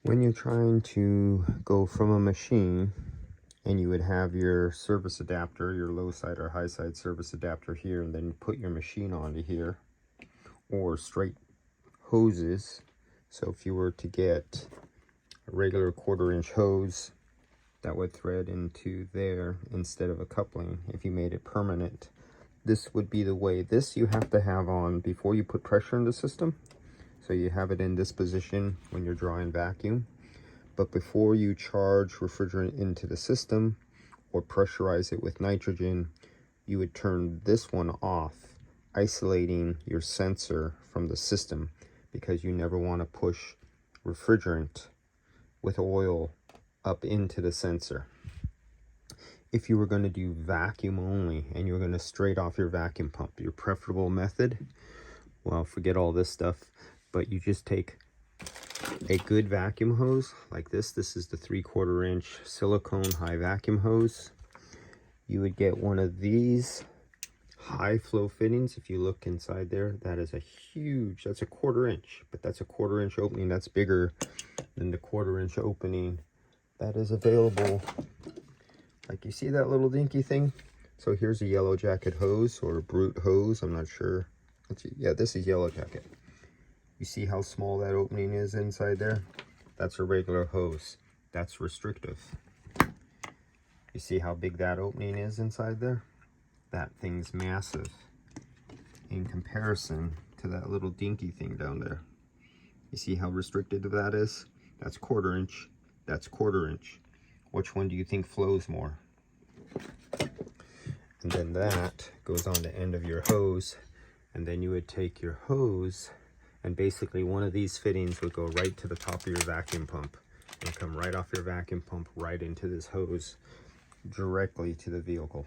When you're trying to go from a machine, and you would have your service adapter, your low side or high side service adapter here, and then put your machine onto here, or straight hoses. So if you were to get a regular 1/4-inch hose that would thread into there instead of a coupling, if you made it permanent, this would be the way. This you have to have on before you put pressure in the system. So you have it in this position when you're drawing vacuum. But before you charge refrigerant into the system or pressurize it with nitrogen, you would turn this one off, isolating your sensor from the system, because you never want to push refrigerant with oil up into the sensor. If you were going to do vacuum only and you were going to straight off your vacuum pump, your preferable method, well, forget all this stuff, but you just take a good vacuum hose like this. This is the 3/4-inch silicone high vacuum hose. You would get one of these high flow fittings. If you look inside there, that is a huge, that's a 1/4-inch, but that's a 1/4-inch opening. That's bigger than the 1/4-inch opening that is available. Like, you see that little dinky thing? So here's a yellow jacket hose, or a brute hose, I'm not sure. Yeah, this is yellow jacket. You see how small that opening is inside there? That's a regular hose. That's restrictive. You see how big that opening is inside there? That thing's massive in comparison to that little dinky thing down there. You see how restricted that is? That's 1/4-inch. That's 1/4-inch. Which one do you think flows more? And then that goes on the end of your hose, and then you would take your hose, and basically one of these fittings would go right to the top of your vacuum pump and come right off your vacuum pump right into this hose directly to the vehicle.